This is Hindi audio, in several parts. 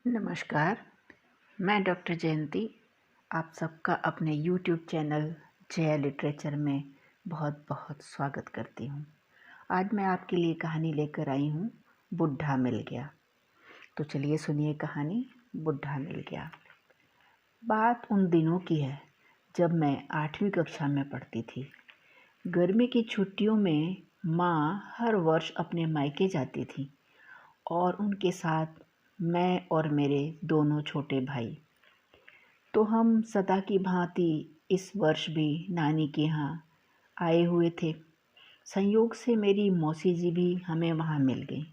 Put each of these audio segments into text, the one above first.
नमस्कार, मैं डॉक्टर जयंती आप सबका अपने यूट्यूब चैनल जया लिटरेचर में बहुत बहुत स्वागत करती हूँ। आज मैं आपके लिए कहानी लेकर आई हूँ, बुढ़ा मिल गया। तो चलिए सुनिए कहानी, बुढ़ा मिल गया। बात उन दिनों की है जब मैं 8वीं कक्षा में पढ़ती थी। गर्मी की छुट्टियों में माँ हर वर्ष अपने मायके जाती थी और उनके साथ मैं और मेरे दोनों छोटे भाई। तो हम सदा की भांति इस वर्ष भी नानी के यहाँ आए हुए थे। संयोग से मेरी मौसी जी भी हमें वहाँ मिल गई।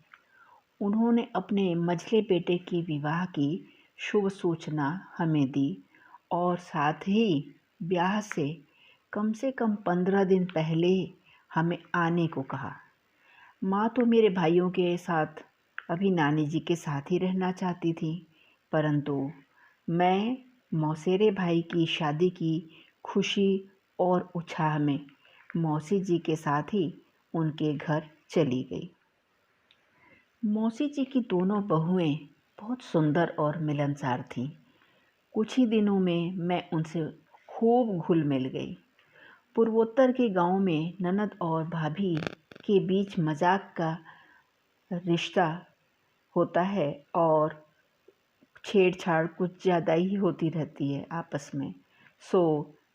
उन्होंने अपने मझले बेटे के विवाह की शुभ सूचना हमें दी और साथ ही ब्याह से कम 15 दिन पहले हमें आने को कहा। माँ तो मेरे भाइयों के साथ अभी नानी जी के साथ ही रहना चाहती थी, परंतु मैं मौसेरे भाई की शादी की खुशी और उत्साह में मौसी जी के साथ ही उनके घर चली गई। मौसी जी की दोनों बहुएं बहुत सुंदर और मिलनसार थीं। कुछ ही दिनों में मैं उनसे खूब घुल मिल गई। पूर्वोत्तर के गांव में ननद और भाभी के बीच मजाक का रिश्ता होता है और छेड़छाड़ कुछ ज़्यादा ही होती रहती है आपस में। सो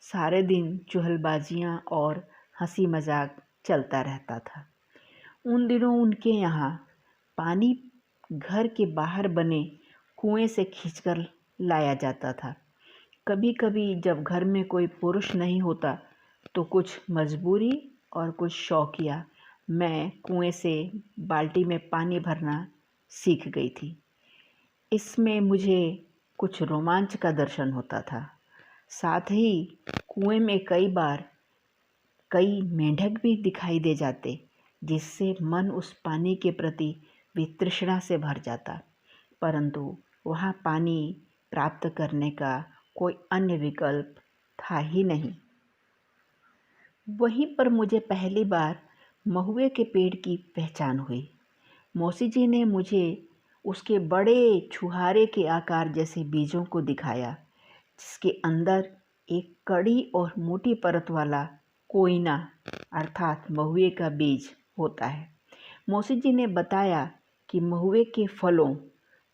सारे दिन चुगलबाजियाँ और हंसी मजाक चलता रहता था। उन दिनों उनके यहाँ पानी घर के बाहर बने कुएं से खींचकर लाया जाता था। कभी कभी जब घर में कोई पुरुष नहीं होता तो कुछ मजबूरी और कुछ शौकिया मैं कुएं से बाल्टी में पानी भरना सीख गई थी। इसमें मुझे कुछ रोमांच का दर्शन होता था। साथ ही कुएं में कई बार कई मेंढक भी दिखाई दे जाते, जिससे मन उस पानी के प्रति वितृष्णा से भर जाता। परंतु वहाँ पानी प्राप्त करने का कोई अन्य विकल्प था ही नहीं। वहीं पर मुझे पहली बार महुए के पेड़ की पहचान हुई। मौसी जी ने मुझे उसके बड़े छुहारे के आकार जैसे बीजों को दिखाया, जिसके अंदर एक कड़ी और मोटी परत वाला कोयना अर्थात महुए का बीज होता है। मौसी जी ने बताया कि महुए के फलों,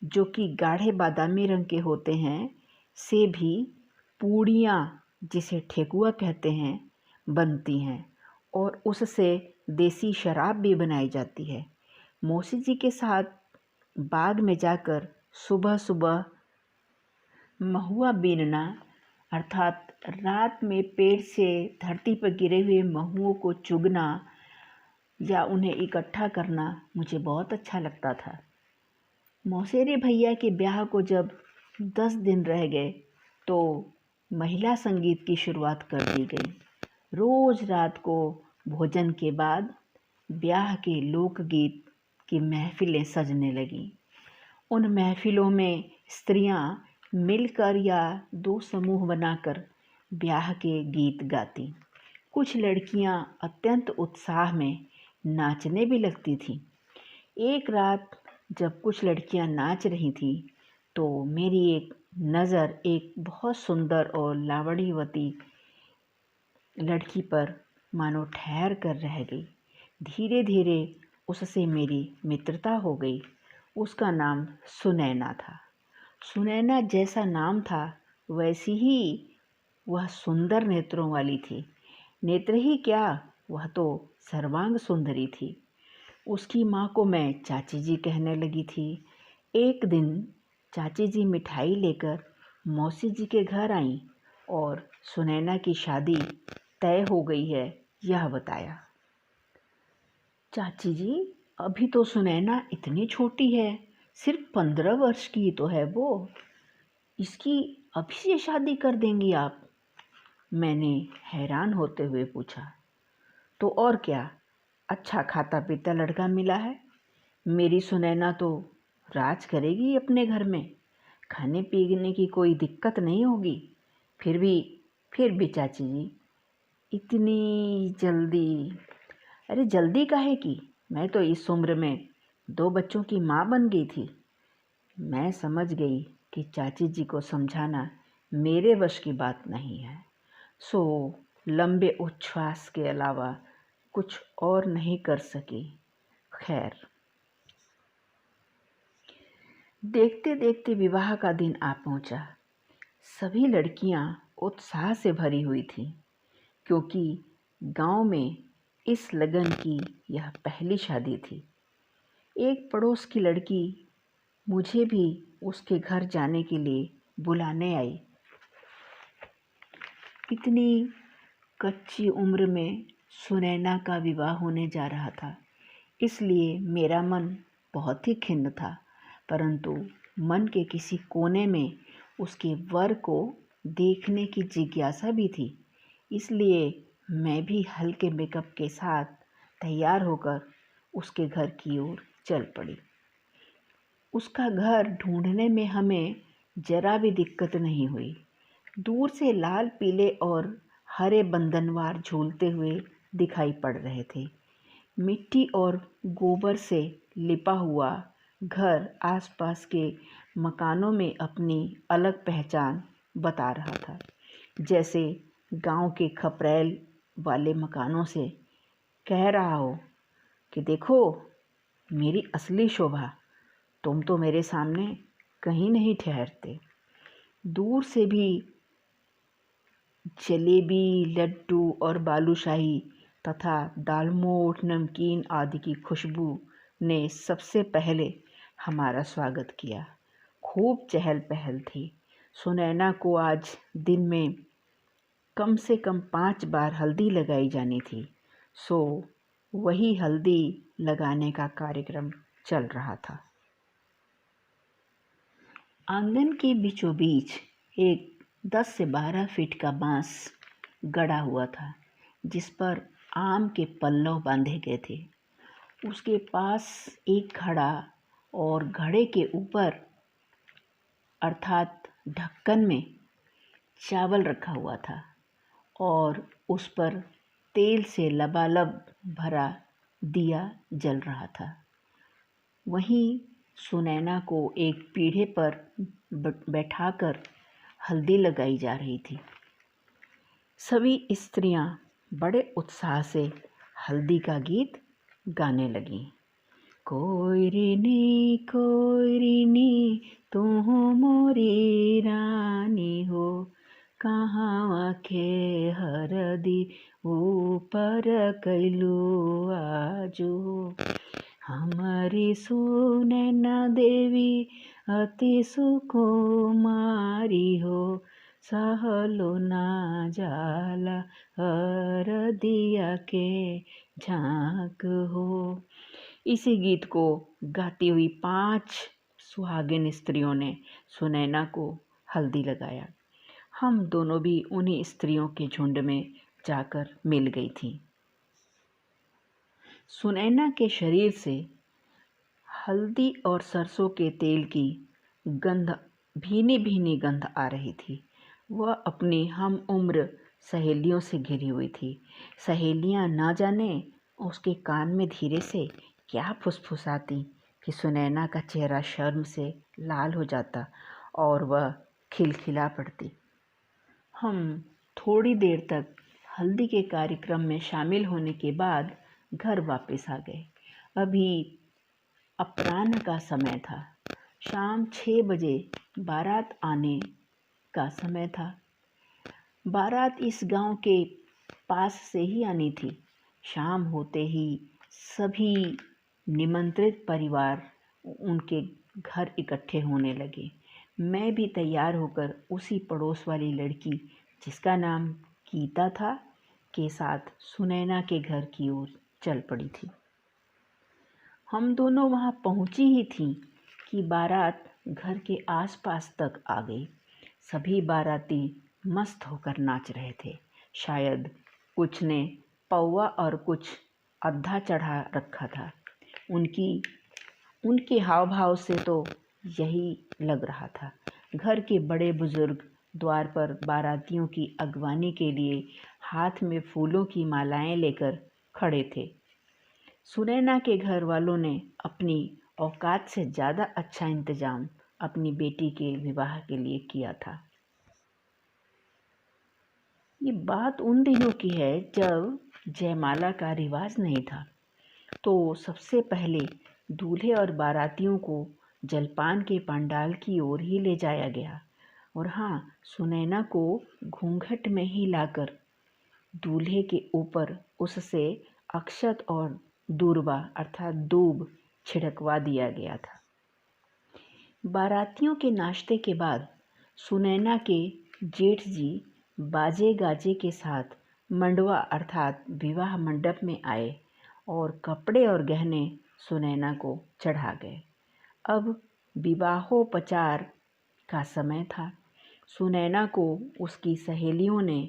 जो कि गाढ़े बादामी रंग के होते हैं, से भी पूड़ियाँ, जिसे ठेकुआ कहते हैं, बनती हैं और उससे देसी शराब भी बनाई जाती है। मौसी जी के साथ बाग में जाकर सुबह सुबह महुआ बीनना अर्थात रात में पेड़ से धरती पर गिरे हुए महुओं को चुगना या उन्हें इकट्ठा करना मुझे बहुत अच्छा लगता था। मौसेरे भैया के ब्याह को जब 10 दिन रह गए तो महिला संगीत की शुरुआत कर दी गई। रोज रात को भोजन के बाद ब्याह के लोकगीत की महफिलें सजने लगीं। उन महफिलों में स्त्रियां मिलकर या दो समूह बनाकर ब्याह के गीत गाती। कुछ लड़कियां अत्यंत उत्साह में नाचने भी लगती थीं। एक रात जब कुछ लड़कियां नाच रही थीं तो मेरी एक नज़र एक बहुत सुंदर और लावण्यवती लड़की पर मानो ठहर कर रह गई। धीरे धीरे उससे मेरी मित्रता हो गई। उसका नाम सुनैना था। सुनैना जैसा नाम था वैसी ही वह सुंदर नेत्रों वाली थी। नेत्र ही क्या, वह तो सर्वांग सुंदरी थी। उसकी माँ को मैं चाची जी कहने लगी थी। एक दिन चाची जी मिठाई लेकर मौसी जी के घर आईं और सुनैना की शादी तय हो गई है यह बताया। चाची जी, अभी तो सुनैना इतनी छोटी है, सिर्फ 15 वर्ष की तो है वो, इसकी अभी से शादी कर देंगी आप? मैंने हैरान होते हुए पूछा। तो और क्या, अच्छा खाता पीता लड़का मिला है। मेरी सुनैना तो राज करेगी अपने घर में, खाने पीने की कोई दिक्कत नहीं होगी। फिर भी चाची जी, इतनी जल्दी? अरे जल्दी काहे की, मैं तो इस उम्र में 2 बच्चों की माँ बन गई थी। मैं समझ गई कि चाची जी को समझाना मेरे वश की बात नहीं है, सो लंबे उच्छ्वास के अलावा कुछ और नहीं कर सकी। खैर, देखते देखते विवाह का दिन आ पहुंचा। सभी लड़कियां उत्साह से भरी हुई थीं, क्योंकि गांव में इस लगन की यह पहली शादी थी। एक पड़ोस की लड़की मुझे भी उसके घर जाने के लिए बुलाने आई। इतनी कच्ची उम्र में सुनैना का विवाह होने जा रहा था, इसलिए मेरा मन बहुत ही खिन्न था, परंतु मन के किसी कोने में उसके वर को देखने की जिज्ञासा भी थी। इसलिए मैं भी हल्के मेकअप के साथ तैयार होकर उसके घर की ओर चल पड़ी। उसका घर ढूंढने में हमें जरा भी दिक्कत नहीं हुई। दूर से लाल पीले और हरे बंधनवार झूलते हुए दिखाई पड़ रहे थे। मिट्टी और गोबर से लिपा हुआ घर आसपास के मकानों में अपनी अलग पहचान बता रहा था, जैसे गांव के खपरैल वाले मकानों से कह रहा हो कि देखो मेरी असली शोभा, तुम तो मेरे सामने कहीं नहीं ठहरते। दूर से भी जलेबी, लड्डू और बालूशाही तथा दालमोठ, नमकीन आदि की खुशबू ने सबसे पहले हमारा स्वागत किया। खूब चहल पहल थी। सुनैना को आज दिन में कम से कम 5 बार हल्दी लगाई जानी थी, सो वही हल्दी लगाने का कार्यक्रम चल रहा था। आंगन के बीचों बीच एक 10 से 12 फीट का बांस गड़ा हुआ था, जिस पर आम के पल्लव बांधे गए थे। उसके पास एक घड़ा और घड़े के ऊपर अर्थात ढक्कन में चावल रखा हुआ था और उस पर तेल से लबालब भरा दिया जल रहा था। वहीं सुनैना को एक पीढ़े पर बैठाकर हल्दी लगाई जा रही थी। सभी स्त्रियां बड़े उत्साह से हल्दी का गीत गाने लगीं। कोयरिनी तू मोरी रानी हो, कहाँ के हरदी ऊपर कैलू आजो। हमारी सुनैना देवी अति सुकुमारी हो, सहलो ना जाला हरदिया के झांक हो। इसी गीत को गाती हुई 5 सुहागिन स्त्रियों ने सुनैना को हल्दी लगाया। हम दोनों भी उन्हीं स्त्रियों के झुंड में जाकर मिल गई थीं। सुनैना के शरीर से हल्दी और सरसों के तेल की गंध, भीनी भीनी गंध आ रही थी। वह अपनी हम उम्र सहेलियों से घिरी हुई थी। सहेलियां ना जाने उसके कान में धीरे से क्या फुसफुसाती कि सुनैना का चेहरा शर्म से लाल हो जाता और वह खिलखिला पड़ती। हम थोड़ी देर तक हल्दी के कार्यक्रम में शामिल होने के बाद घर वापस आ गए। अभी अपराह्न का समय था। शाम 6 बजे बारात आने का समय था। बारात इस गांव के पास से ही आनी थी। शाम होते ही सभी निमंत्रित परिवार उनके घर इकट्ठे होने लगे। मैं भी तैयार होकर उसी पड़ोस वाली लड़की, जिसका नाम गीता था, के साथ सुनैना के घर की ओर चल पड़ी थी। हम दोनों वहां पहुंची ही थीं कि बारात घर के आसपास तक आ गई। सभी बाराती मस्त होकर नाच रहे थे। शायद कुछ ने पौवा और कुछ अद्धा चढ़ा रखा था। उनके हाव भाव से तो यही लग रहा था। घर के बड़े बुजुर्ग द्वार पर बारातियों की अगवानी के लिए हाथ में फूलों की मालाएं लेकर खड़े थे। सुनैना के घर वालों ने अपनी औकात से ज़्यादा अच्छा इंतजाम अपनी बेटी के विवाह के लिए किया था। ये बात उन दिनों की है जब जयमाला का रिवाज नहीं था। तो सबसे पहले दूल्हे और बारातियों को जलपान के पंडाल की ओर ही ले जाया गया और हाँ, सुनैना को घूंघट में ही लाकर दूल्हे के ऊपर उससे अक्षत और दूर्वा अर्थात दूब छिड़कवा दिया गया था। बारातियों के नाश्ते के बाद सुनैना के जेठ जी बाजे गाजे के साथ मंडवा अर्थात विवाह मंडप में आए और कपड़े और गहने सुनैना को चढ़ा गए। अब विवाहोपचार का समय था। सुनैना को उसकी सहेलियों ने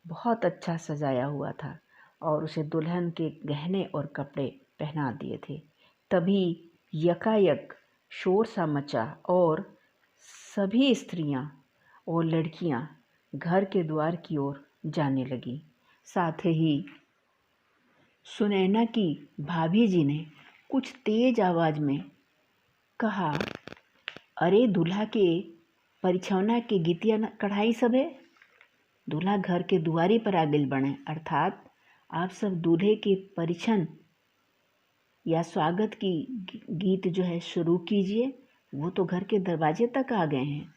बहुत अच्छा सजाया हुआ था और उसे दुल्हन के गहने और कपड़े पहना दिए थे। तभी यकायक शोर सा मचा और सभी स्त्रियां और लड़कियां घर के द्वार की ओर जाने लगीं। साथ ही सुनैना की भाभी जी ने कुछ तेज आवाज में कहा, अरे दूल्हा के परिछौना के गीतिया कढ़ाई सब है, दूल्हा घर के दुआरी पर आगिल बने, अर्थात आप सब दूल्हे के परिछन या स्वागत की गीत जो है शुरू कीजिए, वो तो घर के दरवाजे तक आ गए हैं।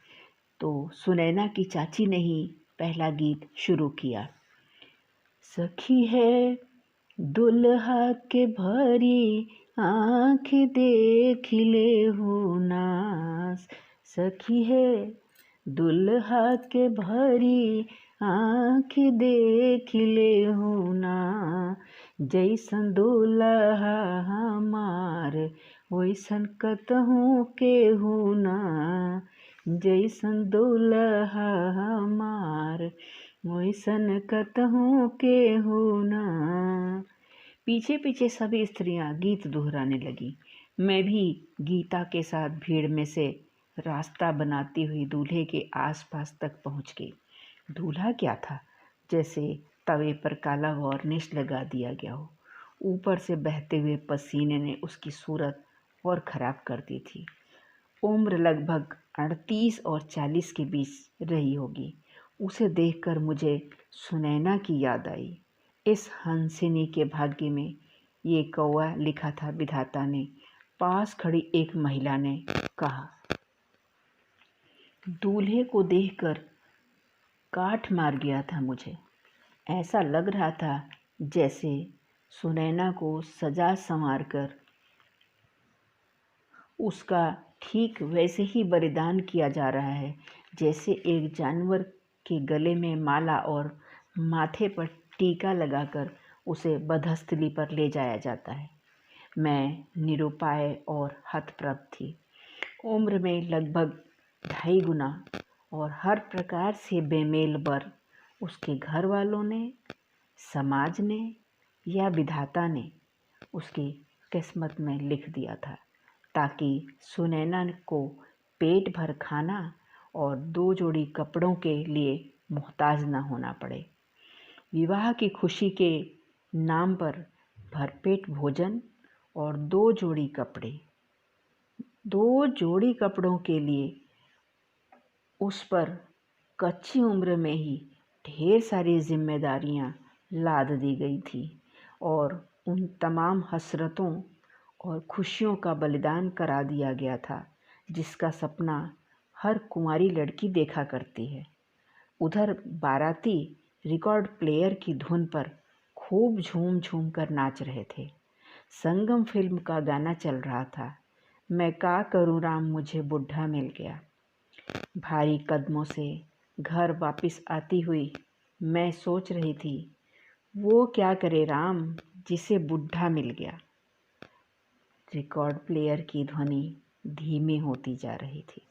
तो सुनैना की चाची ने ही पहला गीत शुरू किया। सखी है दुल्हा के भरी आँख देख ले हो नास, सखी है दुल्हा के भरी आँख देख ले हो ना, जैसन दुल्हा हमार वैसन कतहु के हो ना, जैसन दुल्हा हमार वैसन कतहु के हो ना। पीछे पीछे सभी स्त्रियां गीत दोहराने लगी। मैं भी गीता के साथ भीड़ में से रास्ता बनाती हुई दूल्हे के आसपास तक पहुंच गई। दूल्हा क्या था, जैसे तवे पर काला वार्निश लगा दिया गया हो। ऊपर से बहते हुए पसीने ने उसकी सूरत और खराब कर दी थी। उम्र लगभग 38 और 40 के बीच रही होगी। उसे देखकर मुझे सुनैना की याद आई। इस हंसिनी के भाग्य में ये कौवा लिखा था विधाता ने, पास खड़ी एक महिला ने कहा। दूल्हे को देखकर काठ मार गया था मुझे। ऐसा लग रहा था जैसे सुनैना को सजा संवार कर उसका ठीक वैसे ही बलिदान किया जा रहा है जैसे एक जानवर के गले में माला और माथे पर टीका लगाकर उसे बधस्थली पर ले जाया जाता है। मैं निरुपाय और हतप्रभ थी। उम्र में लगभग 2.5 गुना और हर प्रकार से बेमेल वर उसके घर वालों ने, समाज ने या विधाता ने उसकी किस्मत में लिख दिया था, ताकि सुनैना को पेट भर खाना और 2 जोड़ी कपड़ों के लिए मोहताज न होना पड़े। विवाह की खुशी के नाम पर भरपेट भोजन और 2 जोड़ी कपड़े, 2 जोड़ी कपड़ों के लिए उस पर कच्ची उम्र में ही ढेर सारी जिम्मेदारियां लाद दी गई थी और उन तमाम हसरतों और खुशियों का बलिदान करा दिया गया था जिसका सपना हर कुंवारी लड़की देखा करती है। उधर बाराती रिकॉर्ड प्लेयर की धुन पर खूब झूम झूम कर नाच रहे थे। संगम फिल्म का गाना चल रहा था, मैं का करूँ राम मुझे बुढ़ा मिल गया। भारी कदमों से घर वापस आती हुई मैं सोच रही थी, वो क्या करे राम जिसे बुढ़ा मिल गया। रिकॉर्ड प्लेयर की ध्वनि धीमी होती जा रही थी।